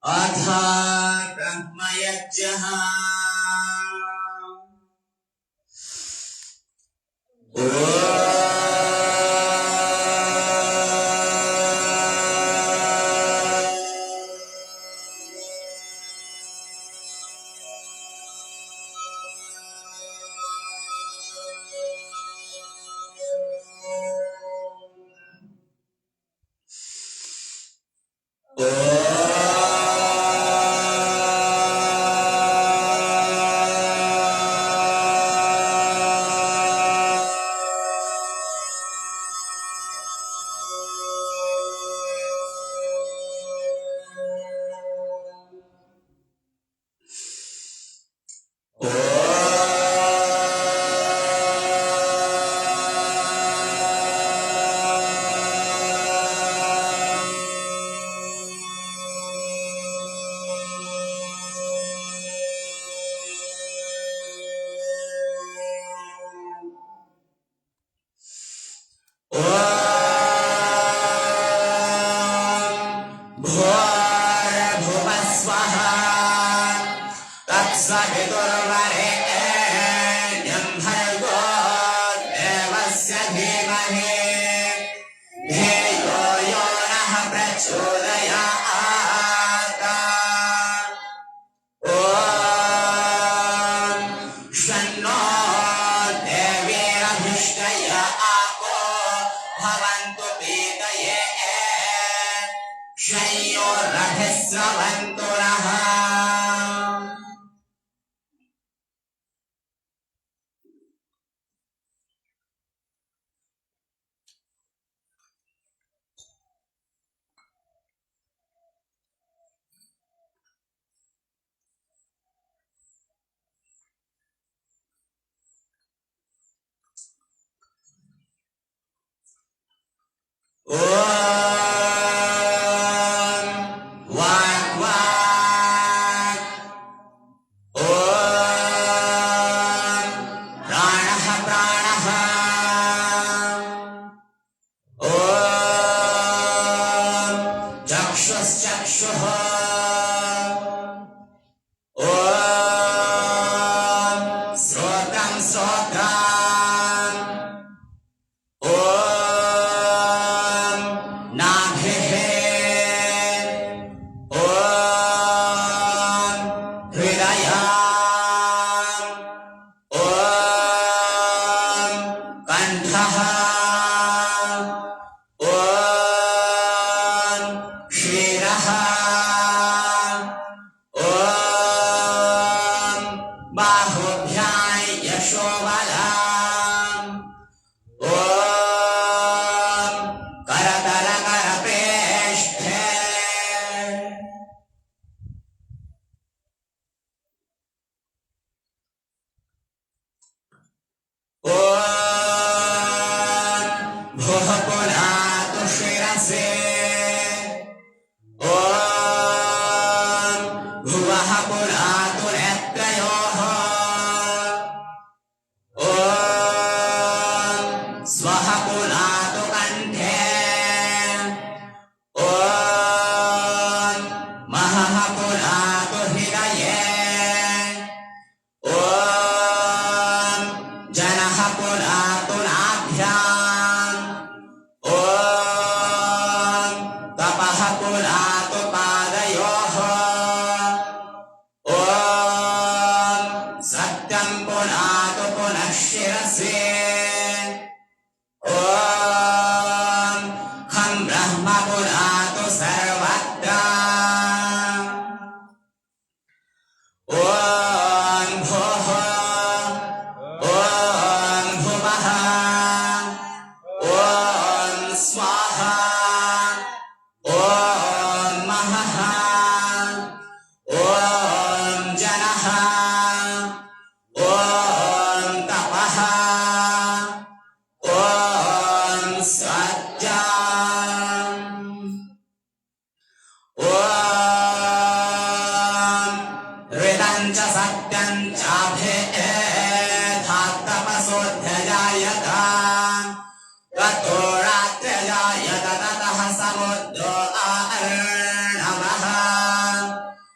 अथा ब्रह्मयज्ञः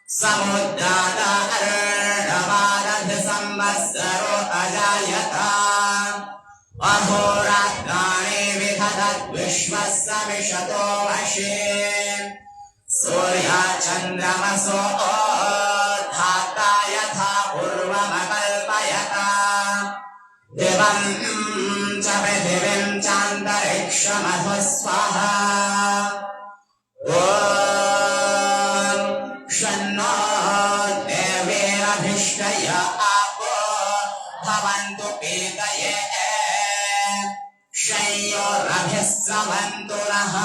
समुद्राता अर्णवादधि संवत्सरो अजायता अहोरात्राणि विदधत् विश्वस्य विशतो वशे सूर्यचन्द्रमसो धाता यथा पूर्वमकल्पयता दिवं च पृथिवीं चान्तरिक्षमधु स्वाहा ॐ शन्नो देवीरभिष्टय आपो भवन्तु पीतये शय्योरभिस्रवन्तु नः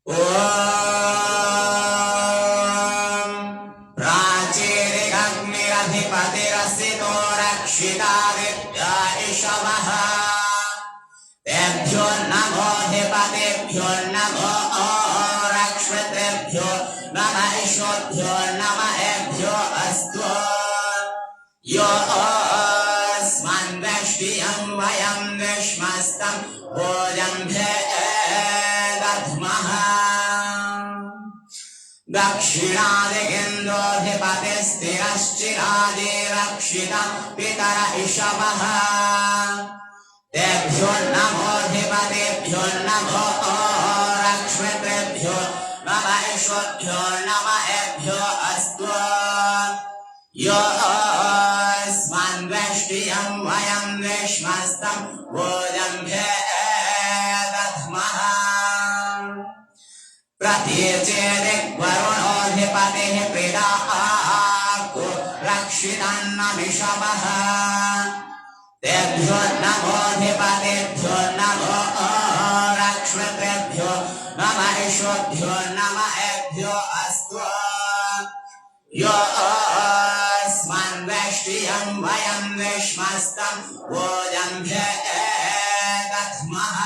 ॐ प्राचीरिगग्निरधिपतिरसितो रक्षितादित्या इषवः तेभ्यो नमोऽधिपतिभ्यो नमो रक्षितृभ्यो नम इषोभ्यो नम एभ्यो अस्तु यो अस्मन् वैष्टियं वयं विश्मस्तं भोजं दक्षिणादिगेन्द्रोऽधिपतिस्थिरश्चिरादिरक्षितं पितर इषवः तेभ्यो नमोऽधिपतिभ्यो नमो रक्षितृभ्यो नम इषोभ्यो नम एभ्यो अस्तु यो अस्मन् वैष्टियं वयं विश्मस्तं भोजं दद्मः प्रतीचेदिग्वरुणोऽधिपतिः प्रीडाको रक्षितन्नमिषवः तेभ्यो नमोऽधिपतिभ्यो नमो रक्षितृभ्यो नम इषोभ्यो नम एभ्यो अस्तु यो अस्मन् वैष्टियं वयं विश्मस्तं भोजं दद्मः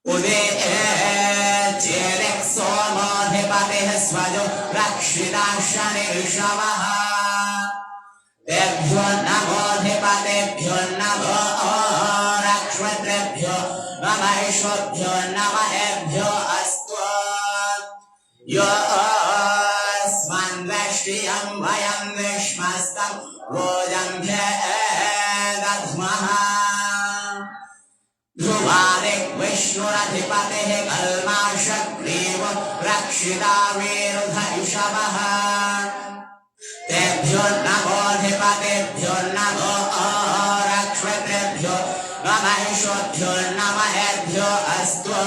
उदे चेदिक् सोमोऽधिपतिः स्वजो रक्षिता शनिर्षवः तेभ्यो नमोऽधिपतिभ्यो नमो रक्षितृभ्यो नम इषोभ्यो नम एभ्यो अस्तु यो अस्मन् वैष्टियं वयं विश्मस्तं भोजं दद्मः ध्रुवादिक् विष्णुरधिपतिः कल्माषग्रीवो रक्षिता वीरुध इषवः तेभ्यो नमोऽधिपतिभ्यो नमो रक्षितृभ्यो नम इषोभ्यो नम एभ्यो अस्तु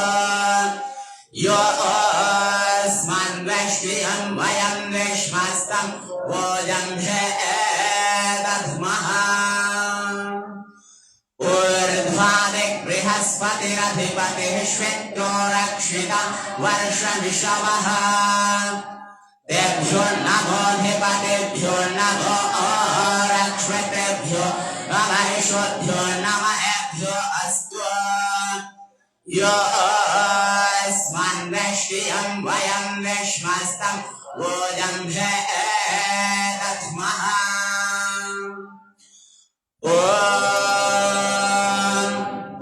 यो अस्मन् वैष्टियं वयं विश्मस्तं भोजं दद्मः ऊर्ध्वादिक् बृहस्पतिरधिपतिः श्वेतो रक्षिता वर्षमिषवः तेभ्यो नमोऽधिपतिभ्यो नमो रक्षितृभ्यो नम इषोभ्यो नम एभ्यो अस्तु यो अस्मन् वैष्टियं वयं विश्मस्तं भोजं दद्मः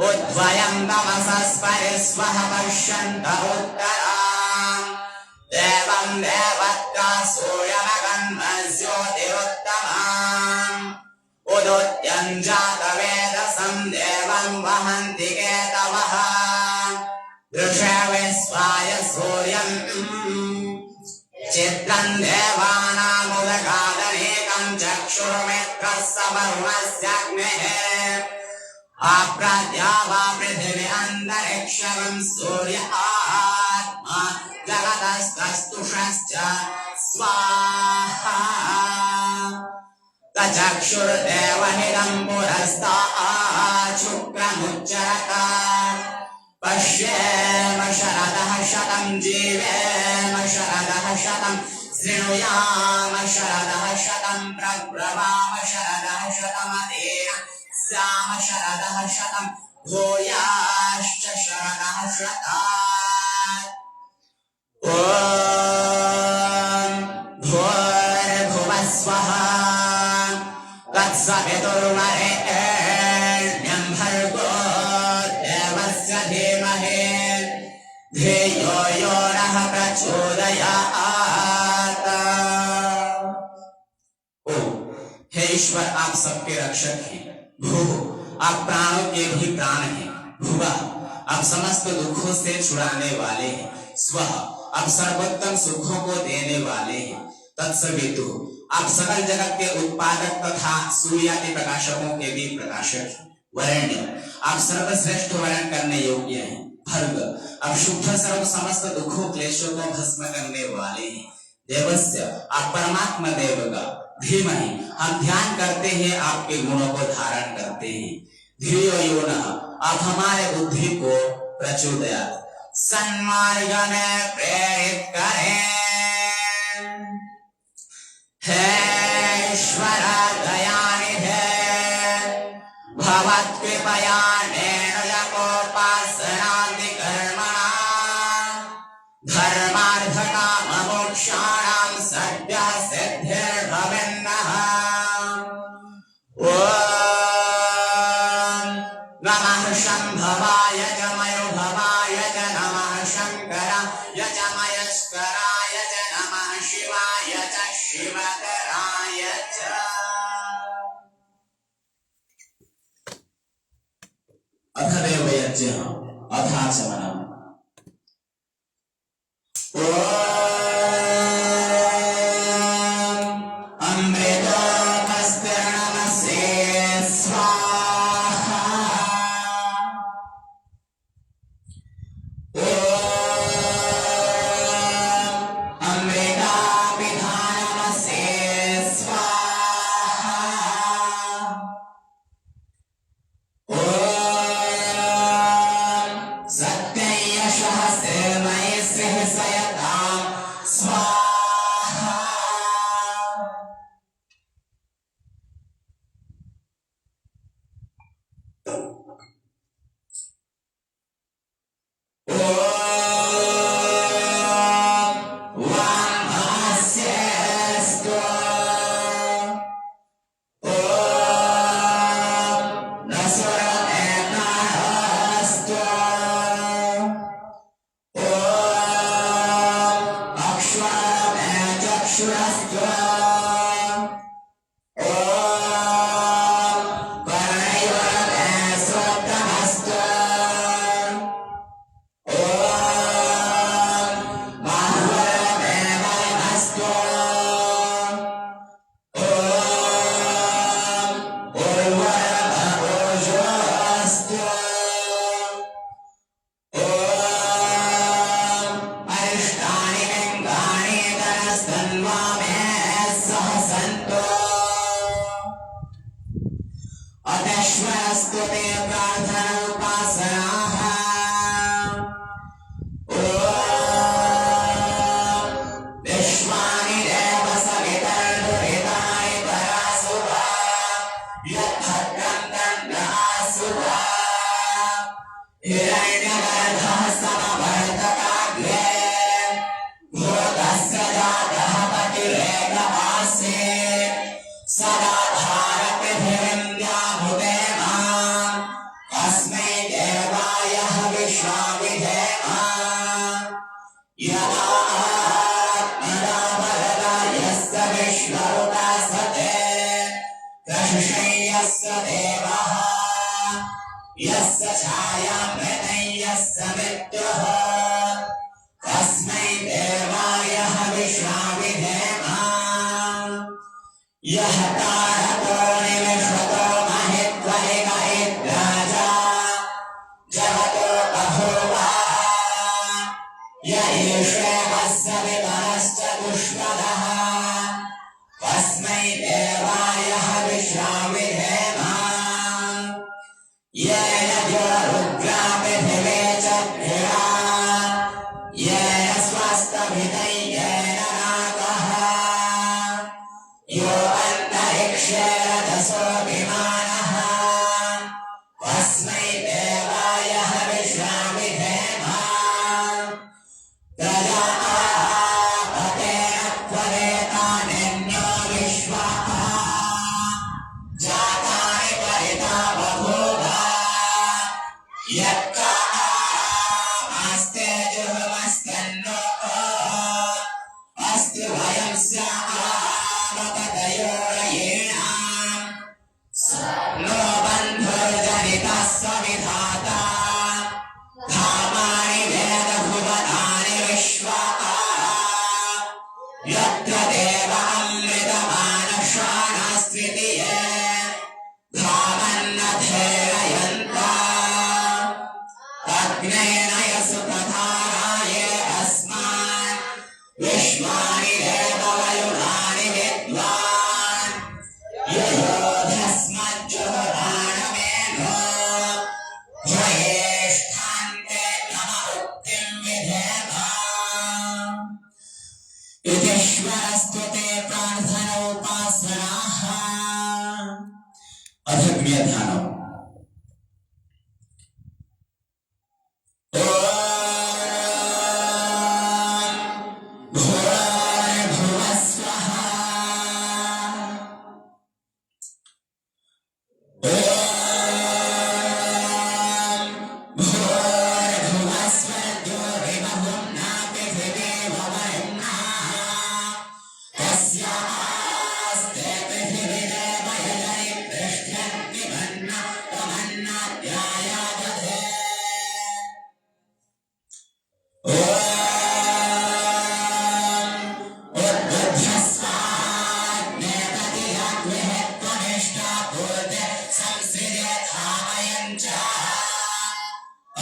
उद्वयं तमसस्परिस्वः पश्यन्त उत्तराम् देवं देवत्रा सूर्यमगन्मज्योतिरुत्तमाम् उदुत्यञ्जातवेदसं देवं वहन्ति केतवः दृशे विश्वाय सूर्यम् चित्रं देवानामुदगादनेकं चक्षुर्मित्रः समरुणस्याग्नेः आप्राद्या वा पृथिवी अन्तरिक्षं सूर्य आत्मा जगतस्तस्तुषश्च स्वाहा तचक्षुर्देवहितं पुरस्तात् शुक्रमुच्चरत पश्येम शरदः शतं जीवेम शरदः शतं शृणुयाम शरदः शतं प्रब्रवाम शरदः शतमदेन स्याम शरदः शतं भूयात् देवाश्च शरदः शतात् ॐ भूर्भुवः स्वः तत्सवितुर्वरेण्यं भर्गो देवस्य धीमहि धियो यो नः प्रचोदयात्। हे ईश्वर, आप सबके रक्षक हैं। भू, आप प्राणों के भी प्राण हैं। भुवा, आप समस्त दुखों से छुड़ाने वाले हैं। स्वः, आप सर्वोत्तम सुखों को देने वाले हैं। तत्सवितु, आप सकल जगत के उत्पादक तथा सूर्यादि प्रकाशकों के भी प्रकाशक हैं। वरेण्य, आप सर्वश्रेष्ठ वर्ण करने योग्य हैं। भर्ग, आप शुद्ध सर्व समस्त दुखों क्लेशों को भस्म करने वाले हैं। देवस्य, आप परमात्मा देव का। धीमहि, हम ध्यान करते हैं, आपके गुणों को धारण करते हैं। धियो यो नः, आप हमारे बुद्धि को प्रचोदयात् सन्मार्ग में प्रेरित करें। हे ईश्वर दयानिधे, भवत्कृपया नेनोपासनादि कर्मणा धर्मार्थ काम मोक्षाणां सद्यः सिद्धिर्भवेन्नः। ॐ नमः शम्भवाय च मयोभवाय च नमः शङ्कराय च मयस्कराय च नमः शिवाय च शिवकराय च। अथ देवयज्ञः अथाचमनम्। ॐ अमृतोपस्थिर्नमसे स्वाहा। ॐ अमृताभिधानमसे स्वाहा। ॐ सत्ययशः सेवये सहसयतां स्वाहा। ॐ वामस्यस्तु। ॐ नसुरमेकास्तु। ॐ अक्ष्वरमेचक्षुरस्तु। ॐ कर्णयोरमेश्रोत्रमस्तु। ॐ बाहुरमेवमस्तु। ॐ उर्वरमोजोऽस्तु। ॐ अरिष्टानि लिङ्गानि तनस्तन्वा मे सह सन्तु। अतश्वरस्तु ते प्रार्थना उपासनाः। ॐ विश्वानि देव सवितर्दुरितानि परासुभा यद्भद्रं तन्नआसुभा हिरण्यगर्भः समवर्तकाग्रे भूतस्य जातः पतिरेकमासीत् सदा धारपृथिवीं व्याभुते मां अस्मै देवाय हविष्याविधेम यदा आत्मना वरदा यस्य विश्वमुपासते प्रशिषय्यस्य देवः यस्य छायामृतं यस्य मृत्युः तस्मै देवाय हविष्याविधेम यः तारको निमिषतो महित्वरिक इद्राजा जगतो बभूव य ईशेवस्य वितरश्च दुष्पदः तस्मै देवाय हविष्याविधेम येन यो रुद्रा पृथिवी च क्रीडा येन स्वस्तभितं येन नाकः यो अन्तरिक्ष यक्का आस्ते जुहमस्तन्नो अस्ति वयं स्यामपतयोरयेण नो बन्धुर्जनितः सविधाता धामानि वेदभुवनानि विश्वा यत्र देवामृतमानशानास्त्वितीये धामन्नथेरयन्ता अग्नेन यसु तथाराये अस्मान् विश्वानि देववयुनानि विद्वान् ययोधस्मज्जुहुराणमेनो ह्ययेष्ठान्ते नम उक्तिं विधेम इतीश्वरस्तु ते प्रार्थनोपासनाः अधग्म्य ध्यानम्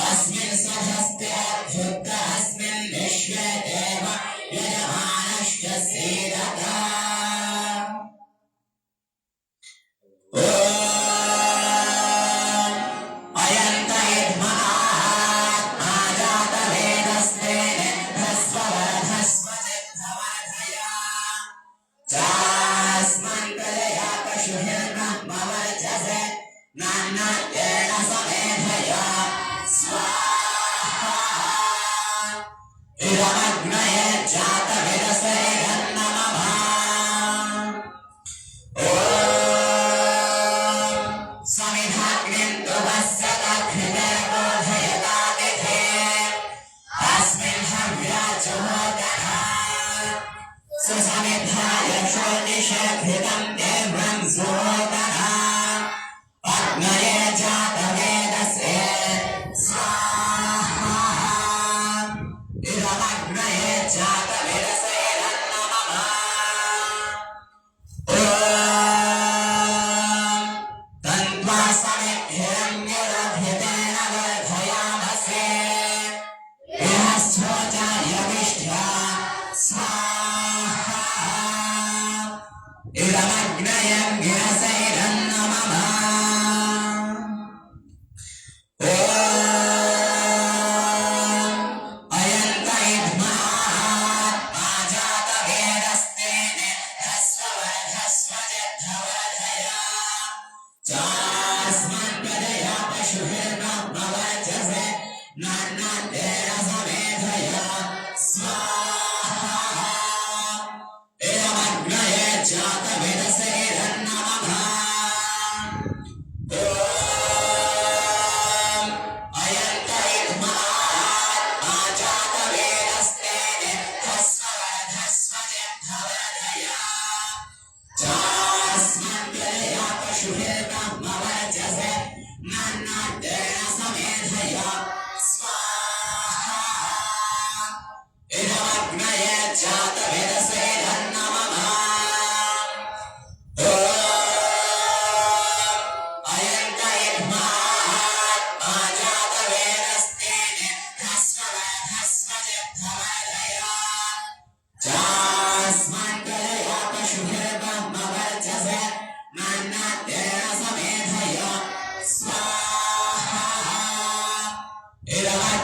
अस्मिन् सहस्ते भूतस्मिन् विश्वे देव यजमानश्च सीदता अयन्त इद्महात्मा जातवेदस्तेन ह्रस्ववर्धस्व सिद्धवर्धया चास्मन्तलया पशुभिर्ब्रह्मवर्चसे नान्नाद्येन समेधया स्वाहा इदमग्नये जातवेदसेरन्नमः ॐ समिधाग्निं ध्रुवस्य दक्षिणेर्बोधयतातिथे अस्मिन् हव्याचोदः सुसमिधाय शोदिशघृतं देवं सोदः अग्नये जातवेदसे स्वाहा इदमग्नये जातवेदसेरन्नमः ॐ तन्त्वा समिद्भिरन्यरभ्यतेन वर्धयामसे गृहस्थोचार्यविष्ठा स्वाहा इदमग्नयं गिरसेरन्नमः ॐ अयन्त इद्महात्मा जातवेदस्तेन ह्रस्ववर्धस्व सिद्धवर्धया चास्मन्तलया पशुभिर्ब्रह्मवर्चसे नान्नाद्येन समेधया स्वाहा इदमग्नये जातवेदसेरन्नमः ॐ अयन्त इद्महात्मा जातवेदस्तेन ह्रस्ववर्धस्व सिद्धवर्धया चास्मन्तलया पशुभिर्ब्रह्मवर्चसे नान्नाद्येन समेधया स्वाहा इदमग्नये जातवेदसेरन्नमः ॐ अयन्त इद्महात्मा जातवेदस्तेन ह्रस्ववर्धस्व सिद्धवर्धया चास्मन्तलया पशुभिर्ब्रह्मवर्चसे नान्नाद्येन समेधया स्वाहा इदमग्नये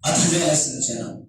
अथ जय सिंचन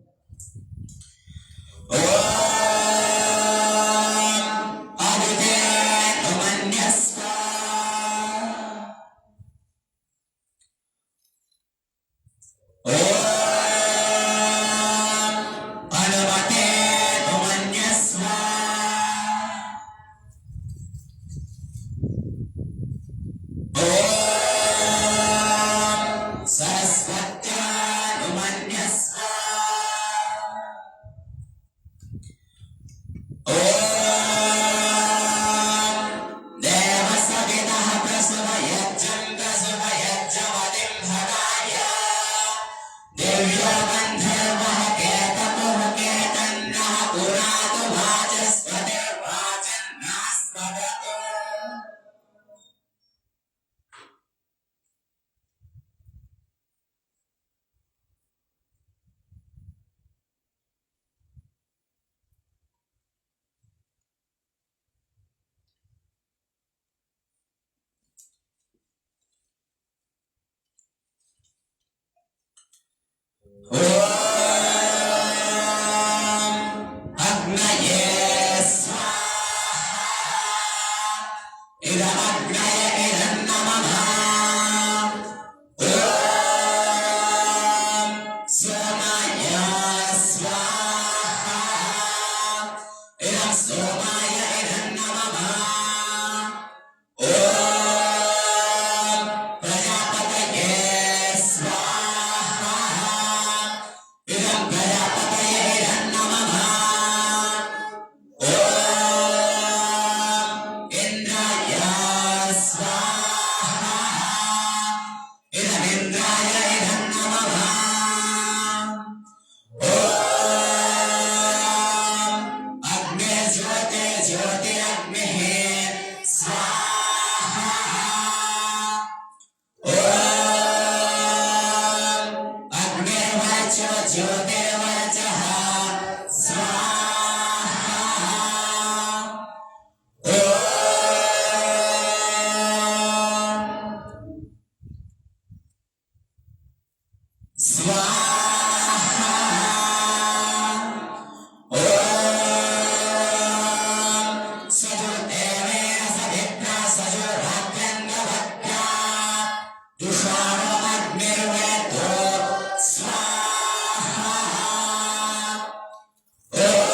Oh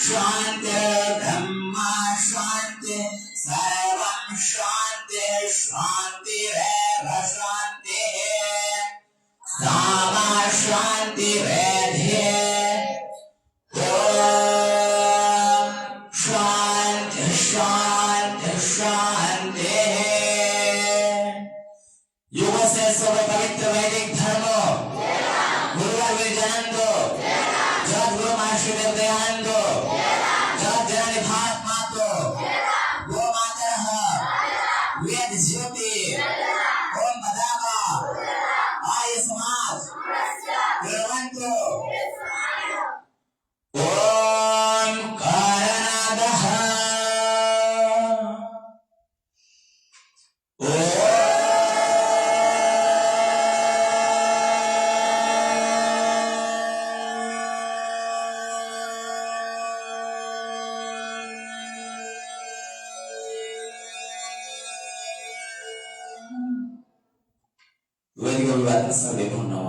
शांति ब्रह्मा शांति सर्वं शांति शांतिरेव शांतिः सामा शांतिरेधि ओम शांति शांति शांति। युग से सर्व पवित्र वैदिक धर्मो गुरुवर विजयंतो जगत गुरु महर्षि देवदयानंदो जगत जननी भारत मातो गो मातरः वेद ज्योति ओम बदामा आर्य समाज गुरुवंतो ओम कारणदः वैदिक अभिवादन सर्वे भूर्णो